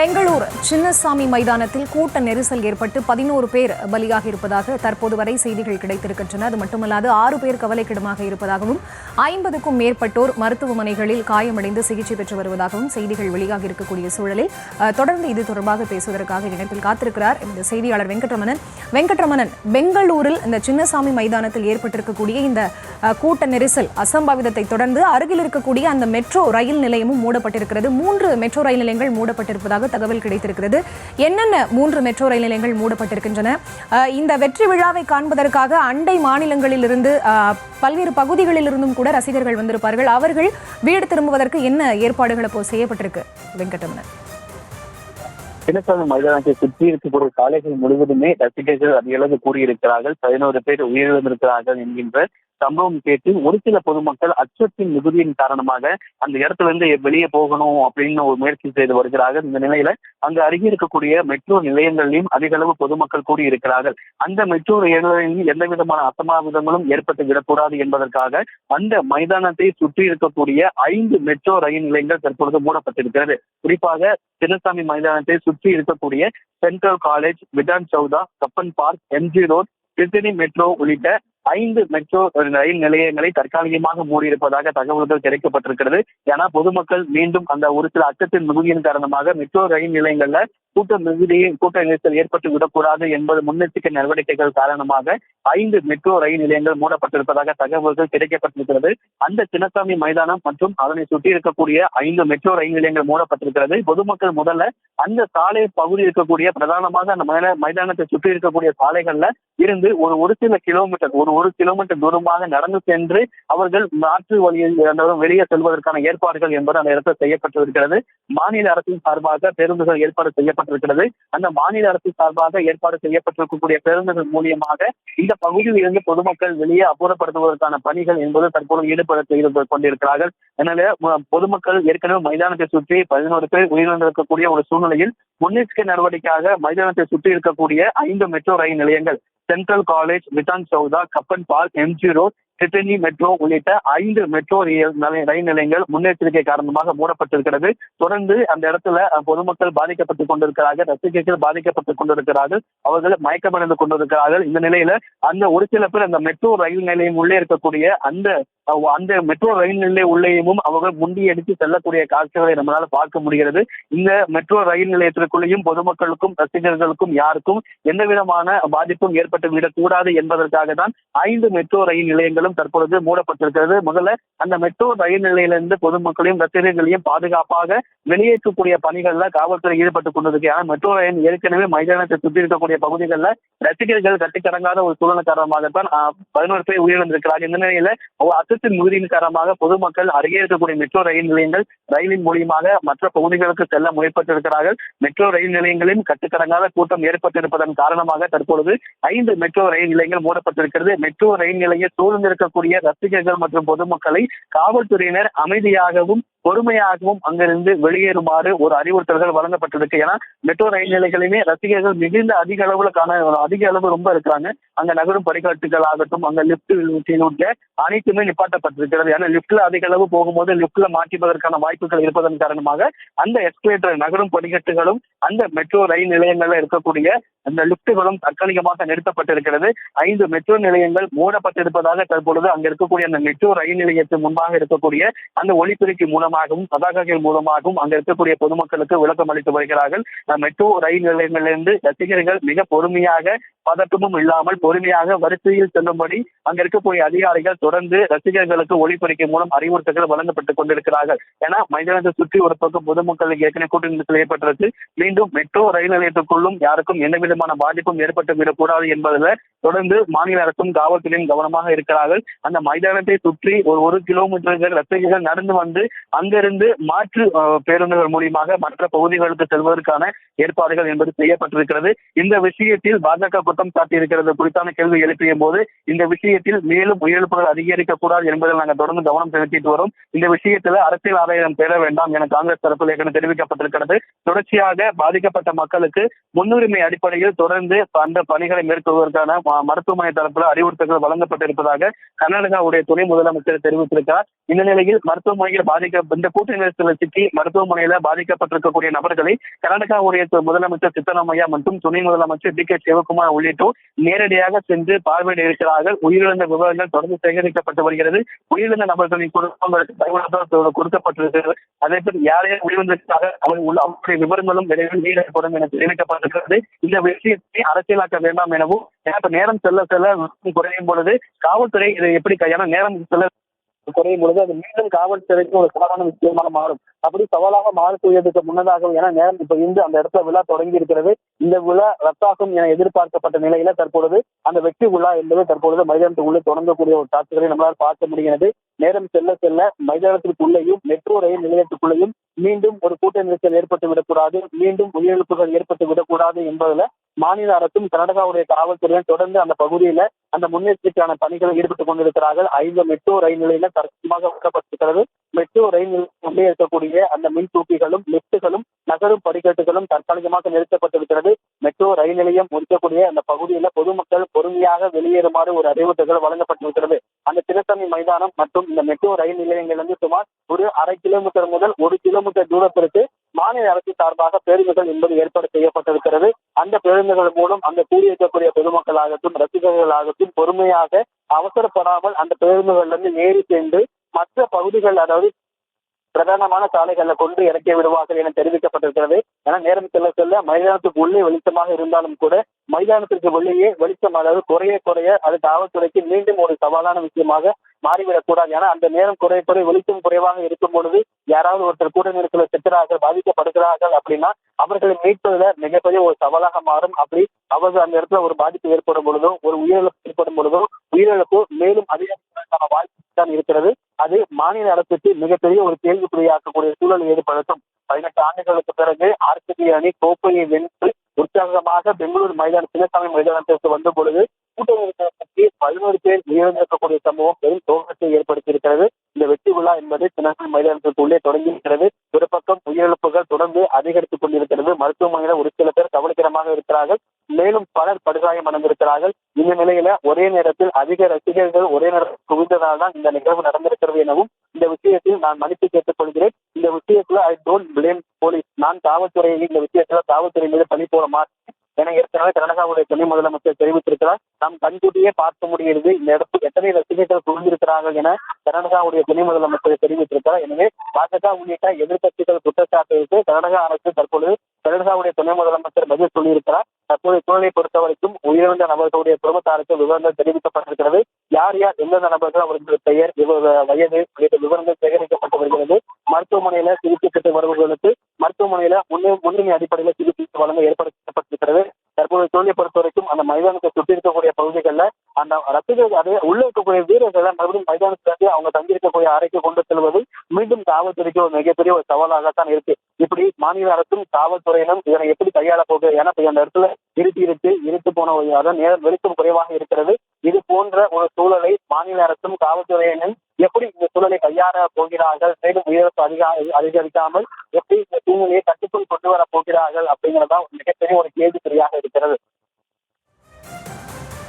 பெங்களூர் சின்னசாமி மைதானத்தில் கூட்ட நெரிசல் ஏற்பட்டு 11 பேர் பலியாகி இருப்பதாக தற்போது வரை செய்திகள் கிடைத்திருக்கின்றன. அது மட்டுமல்லாது 6 பேர் கவலைக்கிடமாக இருப்பதாகவும் 50க்கும் மேற்பட்டோர் மருத்துவமனைகளில் காயமடைந்து சிகிச்சை பெற்று வருவதாகவும் செய்திகள் வெளியாகி இருக்கக்கூடிய சூழலில் தொடர்ந்து இது தொடர்பாக பேசுவதற்காக இணைப்பில் காத்திருக்கிறார் இந்த செய்தியாளர் வெங்கட்ரமணன். பெங்களூரில் இந்த சின்னசாமி மைதானத்தில் ஏற்பட்டிருக்கக்கூடிய இந்த கூட்ட நெரிசல் அசம்பாவிதத்தை தொடர்ந்து அருகில் இருக்கக்கூடிய அந்த மெட்ரோ ரயில் நிலையமும் மூடப்பட்டிருக்கிறது. 3 மெட்ரோ ரயில் நிலையங்கள் மூடப்பட்டிருப்பதாக தகவல் கிடைத்திருக்கிறது. என்னென்ன 3 மெட்ரோ ரயில் நிலையங்கள் மூடப்பட்டிருக்கின்றன? இந்த வெற்றி விழாவை காண்பதற்காக அண்டை மாநிலங்களில் இருந்து பல்வேறு பகுதிகளில் இருந்தும் கூட ரசிகர்கள் வந்திருப்பார்கள். அவர்கள் வீடு திரும்புவதற்கு என்ன ஏற்பாடுகள் அப்போ செய்யப்பட்டிருக்கு வெங்கட்ரமணன்? சின்னசாமி மைதானத்தை சுற்றி இருக்கக்கூடிய சாலைகள் முழுவதுமே ரசிகர்கள் அதிக அளவு கூறியிருக்கிறார்கள். 11 பேர் உயிரிழந்திருக்கிறார்கள் என்கின்ற சம்பவம் கேட்டு ஒரு சில பொதுமக்கள் அச்சத்தின் மிகுதியின் காரணமாக அந்த இடத்துல இருந்து வெளியே போகணும் அப்படின்னு ஒரு முயற்சி செய்து வருகிறார்கள். இந்த நிலையில அங்கு அருகே இருக்கக்கூடிய மெட்ரோ நிலையங்களிலும் அதிக அளவு பொதுமக்கள் கூடியிருக்கிறார்கள். அந்த மெட்ரோ நிலையங்களில் எந்த விதமான அசம்பாவிதங்களும் ஏற்பட்டு விடக்கூடாது என்பதற்காக அந்த மைதானத்தை சுற்றி இருக்கக்கூடிய 5 மெட்ரோ ரயில் நிலையங்கள் தற்பொழுது மூடப்பட்டிருக்கிறது. குறிப்பாக சின்னசாமி மைதானத்தை சுற்றி இருக்கக்கூடிய central college, Vidhana Soudha, Cubbon park, MG road, டிஸ்னி மெட்ரோ உள்ளிட்ட 5 மெட்ரோ ரயில் நிலையங்களை தற்காலிகமாக மூடியிருப்பதாக தகவல்கள் கிடைக்கப்பட்டிருக்கிறது. ஏன்னா பொதுமக்கள் மீண்டும் அந்த ஒரு சில அச்சத்தின் மிகுதியின் காரணமாக மெட்ரோ ரயில் நிலையங்கள்ல கூட்ட நெரிசல் ஏற்பட்டு விடக்கூடாது என்பது முன்னெச்சரிக்கை நடவடிக்கைகள் காரணமாக 5 மெட்ரோ ரயில் நிலையங்கள் மூடப்பட்டிருப்பதாக தகவல்கள் கிடைக்கப்பட்டிருக்கிறது. அந்த சின்னசாமி மைதானம் மற்றும் அதனை சுற்றி இருக்கக்கூடிய 5 மெட்ரோ ரயில் நிலையங்கள் மூடப்பட்டிருக்கிறது. பொதுமக்கள் முதல்ல அந்த சாலை பகுதி இருக்கக்கூடிய பிரதானமாக அந்த மைதானத்தை சுற்றி இருக்கக்கூடிய சாலைகள்ல இருந்து ஒரு சில கிலோமீட்டர் ஒரு கிலோமீட்டர் தூரமாக நடந்து சென்று அவர்கள் மாற்று வழியில் வெளியே செல்வதற்கான ஏற்பாடுகள் என்பது அந்த இடத்தில் செய்யப்பட்டிருக்கிறது. மாநில அரசின் சார்பாக பேருந்துகள் ஏற்பாடு செய்யப்பட்டிருக்கிறது. அந்த மாநில அரசின் சார்பாக ஏற்பாடு செய்யப்பட்டிருக்கக்கூடிய பேருந்துகள் மூலியமாக இந்த பகுதியில் இருந்து பொதுமக்கள் வெளியே அப்புறப்படுத்துவதற்கான பணிகள் என்பது தற்போது ஈடுபட கொண்டிருக்கிறார்கள். எனவே பொதுமக்கள் ஏற்கனவே மைதானத்தை சுற்றி 11 பேர் உயிரிழந்திருக்கக்கூடிய ஒரு சூழ்நிலையில் முன்னெச்சரிக்கை நடவடிக்கையாக மைதானத்தை சுற்றி இருக்கக்கூடிய 5 மெட்ரோ ரயில் நிலையங்கள் central college, Vidhana Soudha, Cubbon park, MG road, டிஸ்னி மெட்ரோ உள்ளிட்ட 5 மெட்ரோ ரயில் நிலையங்கள் முன்னெச்சரிக்கை காரணமாக மூடப்பட்டிருக்கிறது. தொடர்ந்து அந்த இடத்துல பொதுமக்கள் பாதிக்கப்பட்டுக் கொண்டிருக்கிறார்கள், ரசிகர்கள் பாதிக்கப்பட்டுக் கொண்டிருக்கிறார்கள், அவர்கள் மயக்கமடைந்து கொண்டிருக்கிறார்கள். இந்த நிலையில அந்த ஒரு சில பேர் அந்த மெட்ரோ ரயில் நிலையம் உள்ளே இருக்கக்கூடிய அந்த மெட்ரோ ரயில் நிலைய உள்ளேயும் அவர்கள் முண்டியடித்து செல்லக்கூடிய காட்சிகளை நம்மளால பார்க்க முடிகிறது. இந்த மெட்ரோ ரயில் நிலையத்திற்குள்ளேயும் பொதுமக்களுக்கும் ரசிகர்களுக்கும் யாருக்கும் எந்த விதமான பாதிப்பும் ஏற்பட்டு விடக்கூடாது என்பதற்காக தான் 5 மெட்ரோ ரயில் நிலையங்களும் தற்பொழுது மூடப்பட்டிருக்கிறது. முதல்ல அந்த மெட்ரோ ரயில் நிலையிலிருந்து பொதுமக்களையும் ரசிகர்களையும் பாதுகாப்பாக வெளியேற்றக்கூடிய பணிகள்ல காவல்துறை ஈடுபட்டுக் கொண்டிருக்கு. ஆனால் மெட்ரோ ரயில் ஏற்கனவே மைதானத்தை சுற்றி இருக்கக்கூடிய பகுதிகளில் ரசிகர்கள் கட்டிக்கடங்காத ஒரு சூழ்நிலை காரணமாகத்தான் 11 பேர் உயிரிழந்திருக்கிறார்கள். இந்த நிலையில அச்சத்தின் மிகுதியின் காரணமாக பொதுமக்கள் அருகே இருக்கக்கூடிய மெட்ரோ ரயில் நிலையங்கள் ரயிலின் மூலியமாக மற்ற பகுதிகளுக்கு செல்ல முயற்பட்டிருக்கிறார்கள். மெட்ரோ ரயில் நிலையங்களிலும் கட்டுக்கடங்காத கூட்டம் ஏற்பட்டிருப்பதன் காரணமாக தற்பொழுது 5 மெட்ரோ ரயில் நிலையங்கள் மூடப்பட்டிருக்கிறது. மெட்ரோ ரயில் நிலைய சூழ்ந்திருக்கக்கூடிய ரசிகர்கள் மற்றும் பொதுமக்களை காவல்துறையினர் அமைதியாகவும் பொறுமையாகவும் அங்கிருந்து வெளியேறுமாறு ஒரு அறிவுறுத்தல்கள் வழங்கப்பட்டிருக்கு. ஏன்னா மெட்ரோ ரயில் நிலையங்களுமே ரசிகர்கள் மிகுந்த அதிக அளவு ரொம்ப இருக்கிறாங்க. அங்க நகரும் படிக்கட்டுகள் ஆகட்டும், அங்க லிப்ட் அனைத்துமே நிப்பாட்டப்பட்டிருக்கிறது. ஏன்னா லிப்ட்ல அதிக அளவு போகும்போது லிப்ட்ல மாட்டிப்பதற்கான வாய்ப்புகள் இருப்பதன் காரணமாக அந்த எஸ்கலேட்டர் நகரும் படிக்கட்டுகளும் அந்த மெட்ரோ ரயில் நிலையங்கள்ல இருக்கக்கூடிய அந்த லிப்டுகளும் தற்காலிகமாக நிறுத்தப்பட்டிருக்கிறது. 5 மெட்ரோ நிலையங்கள் மூடப்பட்டிருப்பதாக தற்பொழுது அங்க இருக்கக்கூடிய அந்த மெட்ரோ ரயில் நிலையத்தின் முன்பாக இருக்கக்கூடிய அந்த ஒலிபெருக்கி மூலமாகவும் பதாகைகள் மூலமாகவும் அங்க இருக்கக்கூடிய பொதுமக்களுக்கு விளக்கம் அளித்து வருகிறார்கள். மெட்ரோ ரயில் நிலையங்களிலிருந்து ரசிகர்கள் மிக பொறுமையாக, பதட்டமும் இல்லாமல் பொறுமையாக வரிசையில் செல்லும்படி அங்க இருக்கக்கூடிய அதிகாரிகள் தொடர்ந்து ரசிகர்களுக்கு ஒலிபெருக்கி மூலம் அறிவுறுத்தல்கள் வழங்கப்பட்டுக் கொண்டிருக்கிறார்கள். ஏன்னா மைதானத்தை சுற்றி ஒரு பக்கம் பொதுமக்களுக்கு ஏற்கனவே கூட்ட நெரிசல் ஏற்பட்டிருக்கு. மீண்டும் மெட்ரோ ரயில் நிலையத்துக்குள்ளும் யாருக்கும் எந்த விதமான பாதிப்பும் ஏற்பட்டு விடக்கூடாது என்பதில் தொடர்ந்து மாநில அரசும் காவல்துறையும் கவனமாக இருக்கிறார்கள். அந்த மைதானத்தை சுற்றி ஒரு கிலோமீட்டர்கள் ரசிகர்கள் நடந்து வந்து அங்கிருந்து மாற்று பேருந்துகள் மூலியமாக மற்ற பகுதிகளுக்கு செல்வதற்கான ஏற்பாடுகள் என்பது செய்யப்பட்டிருக்கிறது. இந்த விஷயத்தில் பாஜக குற்றம் சாட்டியிருக்கிறது குறித்தான கேள்வி எழுப்பிய போது இந்த விஷயத்தில் மேலும் உயிரிழப்புகள் அதிகரிக்கக்கூடாது என்பதில் நாங்கள் தொடர்ந்து கவனம் செலுத்திட்டு வரும். இந்த விஷயத்துல அரசியல் ஆதாயம் தேட வேண்டாம் என காங்கிரஸ் தரப்பில் ஏற்கனவே தெரிவிக்கப்பட்டிருக்கிறது. தொடர்ச்சியாக பாதிக்கப்பட்ட மக்களுக்கு முன்னுரிமை அடிப்படையில் தொடர்ந்து அந்த பணிகளை மேற்கொள்வதற்கான மருத்துவமனை தரப்பில் அறிவுறுத்தல்கள் வழங்கப்பட்டிருப்பதாக கர்நாடகாவுடைய துணை முதலமைச்சர் தெரிவித்திருக்கிறார். இந்த நிலையில் மருத்துவமனையில் இந்த கூட்ட நெரிசலில் சிக்கி மருத்துவமனையில பாதிக்கப்பட்டிருக்கக்கூடிய நபர்களை கர்நாடகாவுடைய முதலமைச்சர் சித்தராமையா மற்றும் துணை முதலமைச்சர் டி கே சிவகுமார் உள்ளிட்டோர் நேரடியாக சென்று பார்வையிட இருக்கிறார்கள். உயிரிழந்த விவரங்கள் தொடர்ந்து சேகரிக்கப்பட்டு வருகிறது. உயிரிழந்த நபர்களின் குடும்பங்களுக்கு தகவல்கள் கொடுக்கப்பட்டிருக்கிறது. அதே போல் யாரையும் உயிரிழந்ததற்காக அவருடைய விவரங்களும் விரைவில் வெளியிடப்படும் என தெரிவிக்கப்பட்டிருக்கிறது. இந்த விஷயத்தை அரசியலாக்க வேண்டாம் எனவும் நேரம் செல்ல செல்ல குறையும் பொழுது காவல்துறை இதை எப்படி கையாள நேரம் செல்ல குறையும் பொழுது அது மீண்டும் காவல்துறைக்கு ஒரு சவாலான விஷயமாக மாறும். அப்படி சவாலாக மாறக்கூடியதுக்கு முன்னதாக என நேரம் இப்ப இன்று அந்த இடத்துல விழா தொடங்கி இருக்கிறது. இந்த விழா ரத்தாகும் என எதிர்பார்க்கப்பட்ட நிலையில தற்பொழுது அந்த வெற்றி விழா என்பது தற்பொழுது மைதானத்துக்குள்ளே தொடங்கக்கூடிய ஒரு காட்சிகளை நம்மளால் பார்க்க முடிகிறது. நேரம் செல்ல செல்ல மைதானத்திற்குள்ளேயும் மெட்ரோ ரயில் நிலையத்துக்குள்ளேயும் மீண்டும் ஒரு கூட்ட நெரிசல் ஏற்பட்டு விடக்கூடாது, மீண்டும் உயிரிழப்புகள் ஏற்பட்டு விடக்கூடாது என்பதுல மாநில அரசும் கர்நாடகாவுடைய காவல்துறையும் தொடர்ந்து அந்த பகுதியில அந்த முன்னெச்சரிக்கையான பணிகளில் ஈடுபட்டுக் கொண்டிருக்கிறார்கள். 5 மெட்ரோ ரயில் நிலையில தற்சமாக வைக்கப்பட்டிருக்கிறது. மெட்ரோ ரயில் உள்ளே இருக்கக்கூடிய அந்த மின் தூக்கிகளும் லிப்டுகளும் நகரும் படிக்கட்டுகளும் தற்காலிகமாக நிறுத்தப்பட்டிருக்கிறது. மெட்ரோ ரயில் நிலையம் இருக்கக்கூடிய அந்த பகுதியில பொதுமக்கள் பொறுமையாக வெளியேறுமாறு ஒரு அறிவுறுத்தல்கள் வழங்கப்பட்டிருக்கிறது. அந்த சின்னசாமி மைதானம் மற்றும் இந்த மெட்ரோ ரயில் நிலையங்களிலிருந்து சுமார் ஒரு 1/2 கிலோமீட்டர் முதல் 1 கிலோமீட்டர் தூரத்திற்கு மாநில அரசு சார்பாக பேருந்துகள் என்பது ஏற்பாடு செய்யப்பட்டிருக்கிறது. அந்த பேருந்துகள் மூலம் அந்த கூடியிருக்கக்கூடிய பொதுமக்களாகட்டும் ரசிகர்களாகட்டும் பொறுமையாக அவசரப்படாமல் அந்த பேருந்துகளிலிருந்து ஏறி சென்று மற்ற பகுதிகள், அதாவது பிரதானமான சாலைகளை கொண்டு இறக்கி விடுவார்கள் என தெரிவிக்கப்பட்டிருக்கிறது. ஏன்னா நேரம் செல்ல செல்ல மைதானத்துக்கு உள்ளே வெளிச்சமாக இருந்தாலும் கூட மைதானத்திற்கு வெளியே வெளிச்சம், அதாவது குறைய குறைய அது காவல்துறைக்கு மீண்டும் ஒரு சவாலான விஷயமாக மாறிவிடக்கூடாது. ஏன்னா அந்த நேரம் குறைய குறைய வெளிச்சம் குறைவாக இருக்கும் பொழுது யாராவது ஒருத்தர் கூட நெரிசல செத்துறார்கள், பாதிக்கப்படுகிறார்கள் அப்படின்னா அவர்களை மீட்பதுல மிகப்பெரிய ஒரு சவாலாக மாறும். அப்படி அவர்கள் அந்த இடத்துல ஒரு பாதிப்பு ஏற்படும் பொழுதோ ஒரு உயிரிழப்பு ஏற்படும் பொழுதோ உயிரிழப்பு மேலும் அதிகமான வாய்ப்பு தான் இருக்கிறது. அது மாநில அரசுக்கு மிகப்பெரிய ஒரு கேள்விக்குறியாக்கக்கூடிய சூழல் ஏற்படுத்தும். 18 ஆண்டுகளுக்கு பிறகு ஆர்சிபி அணி கோப்பையை வென்று உற்சாகமாக பெங்களூரு சின்னசாமி மைதானத்திற்கு வந்த பொழுது கூட்ட நெரிசலை பற்றி 11 பேர் உயிரிழந்திருக்கக்கூடிய சம்பவம் பெரும் சோகத்தை ஏற்படுத்தியிருக்கிறது. இந்த வெற்றி விழா என்பது சின்னசாமி மைதானத்திற்கு உள்ளே தொடங்கி இருக்கிறது. ஒரு பக்கம் உயிரிழப்புகள் தொடர்ந்து அதிகரித்துக் கொண்டிருக்கிறது. மருத்துவமனையில ஒரு சில பேர் கவலைக்கிடமாக இருக்கிறார்கள். மேலும் பலர் படுகாயம் அடைந்திருக்கிறார்கள். இந்த நிலையில ஒரே நேரத்தில் அதிக ரசிகர்கள் ஒரே நேரத்தில் குவிந்ததால் தான் இந்த நிகழ்வு நடந்திருக்கிறது எனவும் இந்த விஷயத்தில் நான் மன்னிப்பு கேட்டுக் கொள்கிறேன். இந்த விஷயத்துல ஐ டோன்ட் பிளேம் போலீஸ். நான் காவல்துறையை இந்த விஷயத்துல காவல்துறை மீது பணி போட மாட்டேன் என ஏற்கனவே கர்நாடகாவுடைய துணை முதலமைச்சர் தெரிவித்திருக்கிறார். நாம் கண்கூட்டியே பார்க்க முடிகிறது இந்த இடத்தில் எத்தனை ரசிகர்கள் குவிந்திருக்கிறார்கள் என கர்நாடகாவுடைய துணை முதலமைச்சர் தெரிவித்திருக்கிறார். எனவே பாஜக உள்ளிட்ட எதிர்கட்சிகள் குற்றச்சாட்டுக்கு கர்நாடக அரசு தற்பொழுது கர்நாடகாவுடைய துணை முதலமைச்சர் பதில் சொல்லியிருக்கிறார். தற்போதைய சூழலை பொறுத்தவரைக்கும் உயிரிழந்த நபர்களுடைய குடும்பத்தாருக்கு விவரங்கள் தெரிவிக்கப்பட்டிருக்கிறது. யார் யார் எந்தெந்த நபர்கள் அவர்களுடைய பெயர், வயது உள்ளிட்ட விவரங்கள் சேகரிக்கப்பட்டு வருகிறது. மருத்துவமனையில சிகிச்சை பெற்று வருபவர்களுக்கு மருத்துவமனையில முன்னுரிமை அடிப்படையில் சிகிச்சை வழங்க ஏற்படுத்தப்பட்டிருக்கிறது. தற்போதைய சூழலை பொறுத்தவரைக்கும் அந்த மைதானத்தை சுற்றி இருக்கக்கூடிய பகுதிகளில் அந்த ரசிகர்கள் அது உள்ள இருக்கக்கூடிய வீரர்களை மறுபடியும் மைதானத்திலிருந்து அவங்க தங்கியிருக்கக்கூடிய அறைக்கு கொண்டு செல்வது மீண்டும் காவல்துறைக்கு ஒரு மிகப்பெரிய ஒரு சவாலாகத்தான் இருக்கு. இப்படி மாநில அரசும் காவல்துறையினும் இதனை எப்படி கையாள போகுது? ஏன்னா அந்த இடத்துல இருட்டு போன அதான் வெளிச்சம் குறைவாக இருக்கிறது. இது போன்ற ஒரு சூழலை மாநில அரசும் காவல்துறையினும் எப்படி இந்த சூழலை கையாள போகிறார்கள், மேலும் உயிரிழப்பு அதிகரிக்காமல் எப்படி இந்த சூழ்நிலையை கட்டுக்குள் கொண்டு வர போகிறார்கள் அப்படிங்கிறதா மிகப்பெரிய ஒரு கேள்விக்குறியாக இருக்கிறது.